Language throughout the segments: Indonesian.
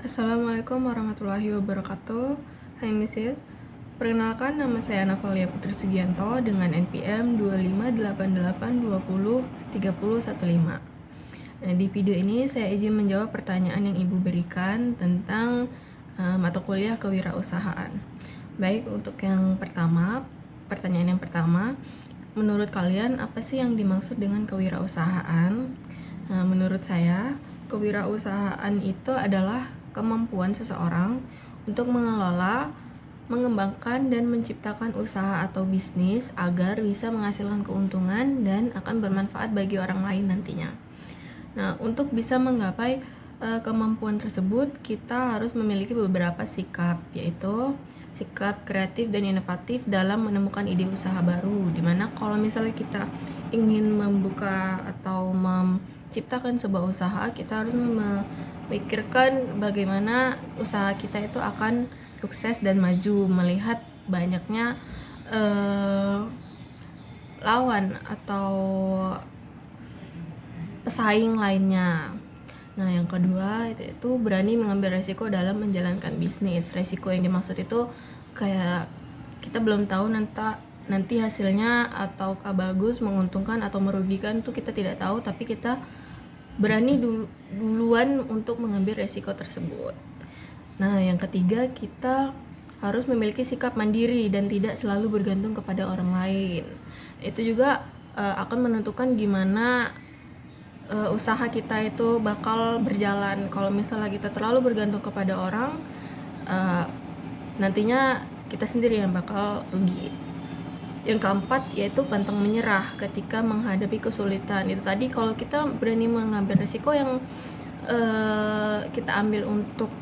Assalamualaikum warahmatullahi wabarakatuh. Hai Mrs. Perkenalkan, nama saya Navalia Putri Sugianto dengan NPM 2588203015. Nah, di video ini saya izin menjawab pertanyaan yang Ibu berikan tentang mata kuliah kewirausahaan. Baik, untuk yang pertama, pertanyaan yang pertama, menurut kalian apa sih yang dimaksud dengan kewirausahaan? Menurut saya, kewirausahaan itu adalah kemampuan seseorang untuk mengelola, mengembangkan, dan menciptakan usaha atau bisnis agar bisa menghasilkan keuntungan dan akan bermanfaat bagi orang lain nantinya. Nah, untuk bisa menggapai kemampuan tersebut, kita harus memiliki beberapa sikap, yaitu sikap kreatif dan inovatif dalam menemukan ide usaha baru. Dimana kalau misalnya kita ingin membuka atau menciptakan sebuah usaha, kita harus memikirkan bagaimana usaha kita itu akan sukses dan maju, melihat banyaknya lawan atau pesaing lainnya. Nah, yang kedua itu berani mengambil resiko dalam menjalankan bisnis. Resiko yang dimaksud itu kayak kita belum tahu nanti hasilnya ataukah bagus, menguntungkan atau merugikan, itu kita tidak tahu, tapi kita berani duluan untuk mengambil resiko tersebut. Nah, yang ketiga, kita harus memiliki sikap mandiri dan tidak selalu bergantung kepada orang lain. Itu juga akan menentukan gimana usaha kita itu bakal berjalan. Kalau misalnya kita terlalu bergantung kepada orang, nantinya kita sendiri yang bakal rugi. Yang keempat yaitu pantang menyerah ketika menghadapi kesulitan. Itu tadi, kalau kita berani mengambil resiko yang kita ambil untuk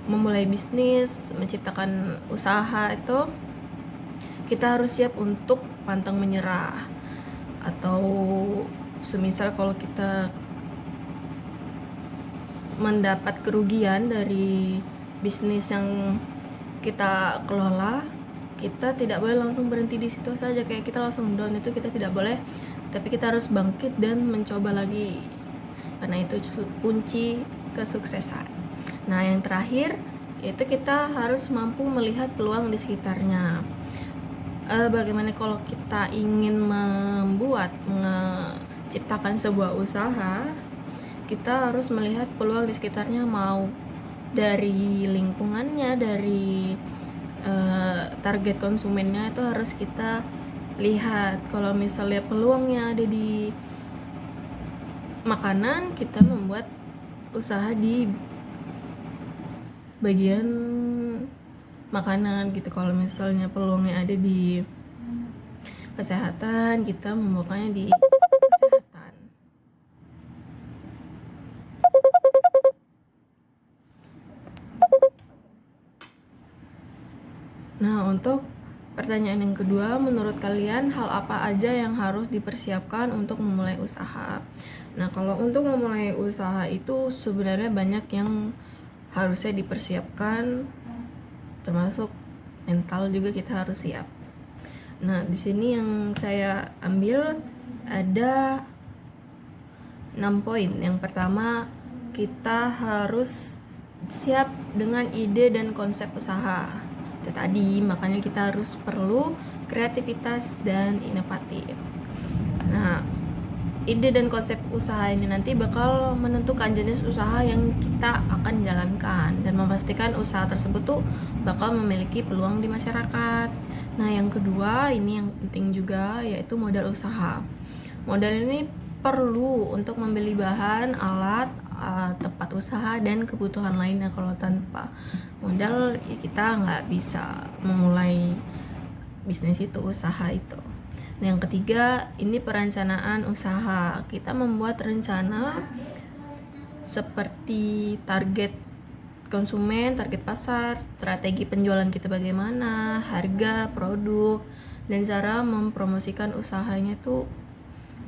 memulai bisnis, menciptakan usaha, itu kita harus siap untuk pantang menyerah. Atau semisal kalau kita mendapat kerugian dari bisnis yang kita kelola, kita tidak boleh langsung berhenti di situ saja, kayak kita langsung down, itu kita tidak boleh, tapi kita harus bangkit dan mencoba lagi, karena itu kunci kesuksesan. Nah, yang terakhir yaitu kita harus mampu melihat peluang di sekitarnya. Bagaimana kalau kita ingin menciptakan sebuah usaha, kita harus melihat peluang di sekitarnya, mau dari lingkungannya, dari target konsumennya, itu harus kita lihat. Kalau misalnya peluangnya ada di makanan, kita membuat usaha di bagian makanan gitu. Kalau misalnya peluangnya ada di kesehatan, kita membukanya di kesehatan. Nah, untuk pertanyaan yang kedua, menurut kalian hal apa aja yang harus dipersiapkan untuk memulai usaha? Nah, kalau untuk memulai usaha itu sebenarnya banyak yang harusnya dipersiapkan, termasuk mental juga kita harus siap. Nah, di sini yang saya ambil ada 6 poin. Yang pertama, kita harus siap dengan ide dan konsep usaha. Itu tadi, makanya kita harus perlu kreativitas dan inovatif. Nah, ide dan konsep usaha ini nanti bakal menentukan jenis usaha yang kita akan jalankan dan memastikan usaha tersebut tuh bakal memiliki peluang di masyarakat. Nah, yang kedua, ini yang penting juga, yaitu modal usaha. Modal ini perlu untuk membeli bahan, alat, tempat usaha, dan kebutuhan lainnya. Kalau tanpa modal, ya kita nggak bisa memulai bisnis itu, usaha itu. Nah, yang ketiga, ini perencanaan usaha. Kita membuat rencana seperti target konsumen, target pasar, strategi penjualan kita bagaimana, harga, produk, dan cara mempromosikan usahanya tuh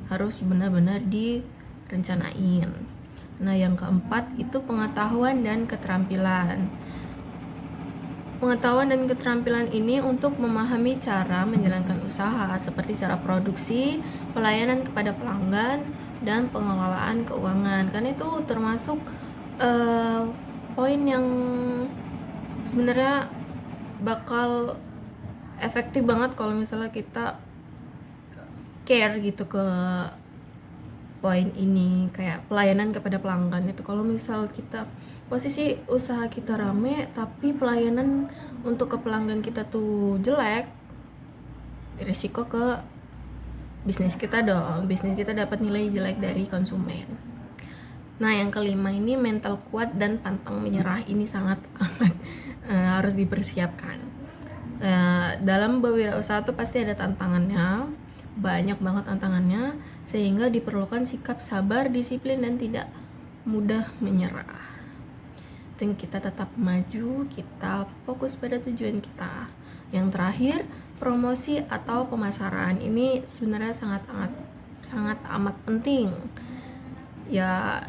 harus benar-benar direncanain. Nah, yang keempat itu pengetahuan dan keterampilan. Pengetahuan dan keterampilan ini untuk memahami cara menjalankan usaha seperti cara produksi, pelayanan kepada pelanggan, dan pengelolaan keuangan. Kan itu termasuk poin yang sebenarnya bakal efektif banget kalau misalnya kita care gitu ke poin ini, kayak pelayanan kepada pelanggan itu. Kalau misal kita posisi usaha kita rame tapi pelayanan untuk ke pelanggan kita tuh jelek, risiko ke bisnis kita dong, bisnis kita dapat nilai jelek dari konsumen. Nah, yang kelima ini mental kuat dan pantang menyerah. Ini sangat amat harus dipersiapkan. Dalam berwirausaha tuh pasti ada tantangannya, banyak banget tantangannya, sehingga diperlukan sikap sabar, disiplin, dan tidak mudah menyerah. Dan kita tetap maju, kita fokus pada tujuan kita. Yang terakhir, promosi atau pemasaran. Ini sebenarnya sangat amat penting. Ya,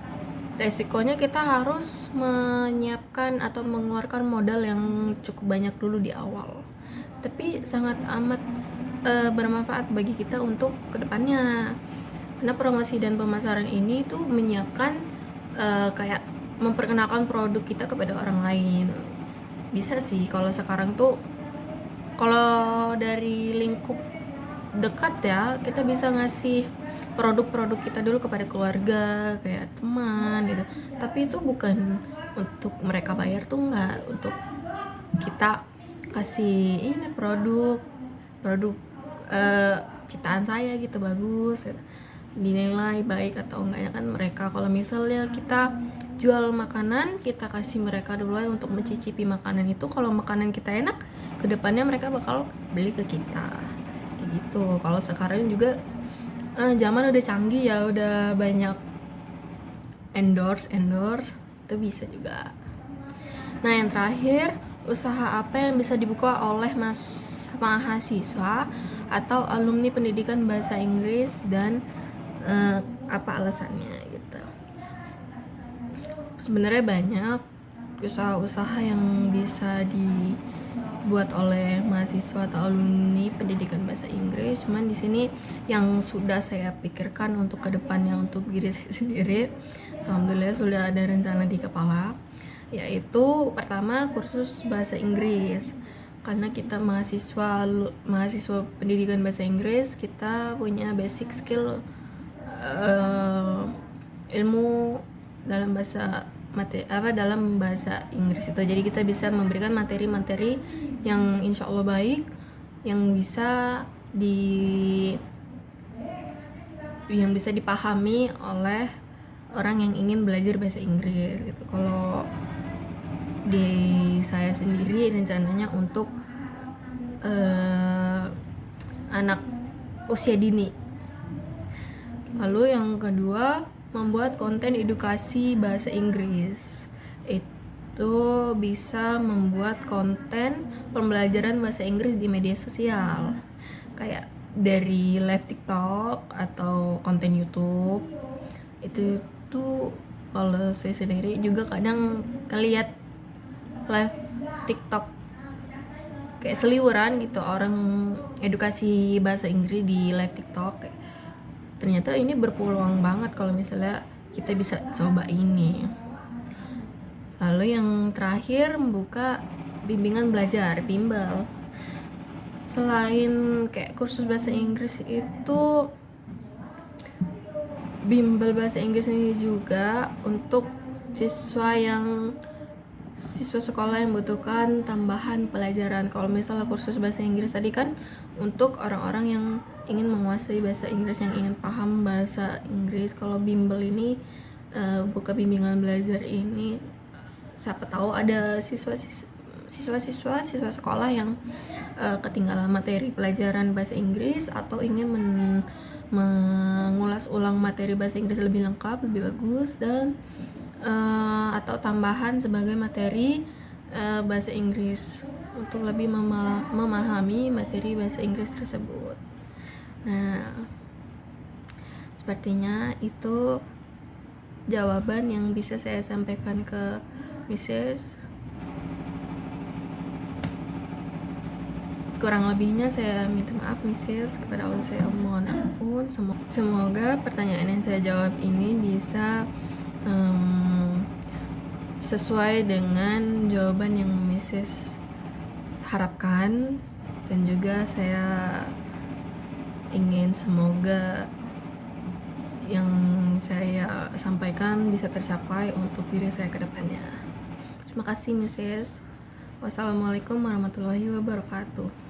resikonya kita harus menyiapkan atau mengeluarkan modal yang cukup banyak dulu di awal. Tapi sangat amat bermanfaat bagi kita untuk kedepannya, karena promosi dan pemasaran ini tuh menyiapkan kayak memperkenalkan produk kita kepada orang lain. Bisa sih kalau sekarang tuh, kalau dari lingkup dekat ya, kita bisa ngasih produk-produk kita dulu kepada keluarga, kayak teman gitu. Tapi itu bukan untuk mereka bayar tuh, enggak, untuk kita kasih ini produk ciptaan saya gitu, bagus gitu, dinilai baik atau enggaknya kan mereka. Kalau misalnya kita jual makanan, kita kasih mereka duluan untuk mencicipi makanan itu. Kalau makanan kita enak, kedepannya mereka bakal beli ke kita kayak gitu. Kalau sekarang juga zaman udah canggih ya, udah banyak endorse itu bisa juga. Nah, yang terakhir, usaha apa yang bisa dibuka oleh mahasiswa atau alumni pendidikan bahasa Inggris, dan apa alasannya gitu. Sebenarnya banyak usaha-usaha yang bisa dibuat oleh mahasiswa atau alumni pendidikan bahasa Inggris. Cuman di sini yang sudah saya pikirkan untuk kedepannya untuk diri saya sendiri, alhamdulillah sudah ada rencana di kepala, yaitu pertama kursus bahasa Inggris. Karena kita mahasiswa pendidikan bahasa Inggris, kita punya basic skill ilmu dalam bahasa Inggris itu. Jadi kita bisa memberikan materi-materi yang insya Allah baik, yang bisa dipahami oleh orang yang ingin belajar bahasa Inggris gitu. Kalau di saya sendiri rencananya untuk anak usia dini. Lalu yang kedua, membuat konten edukasi bahasa Inggris. Itu bisa membuat konten pembelajaran bahasa Inggris di media sosial, kayak dari live TikTok atau konten YouTube. Itu tuh kalau saya sendiri juga kadang kelihat live TikTok kayak seliweran gitu, orang edukasi bahasa Inggris di live TikTok. Ternyata ini berpeluang banget kalau misalnya kita bisa coba ini. Lalu yang terakhir, membuka bimbingan belajar, bimbel. Selain kayak kursus bahasa Inggris itu, bimbel bahasa Inggris ini juga untuk siswa sekolah yang membutuhkan tambahan pelajaran. Kalau misalnya kursus bahasa Inggris tadi kan untuk orang-orang yang ingin menguasai bahasa Inggris, yang ingin paham bahasa Inggris. Kalau bimbel ini buka bimbingan belajar ini, siapa tahu ada siswa sekolah yang ketinggalan materi pelajaran bahasa Inggris atau ingin mengulas ulang materi bahasa Inggris lebih lengkap, lebih bagus, dan atau tambahan sebagai materi bahasa Inggris untuk lebih memahami materi bahasa Inggris tersebut. Nah, sepertinya itu jawaban yang bisa saya sampaikan ke Mrs. Kurang lebihnya saya minta maaf Mrs. Kepada Allah saya mohon ampun. Semoga pertanyaan yang saya jawab ini bisa sesuai dengan jawaban yang Mrs. harapkan, dan juga saya ingin semoga yang saya sampaikan bisa tercapai untuk diri saya ke depannya. Terima kasih Mrs. Wassalamualaikum warahmatullahi wabarakatuh.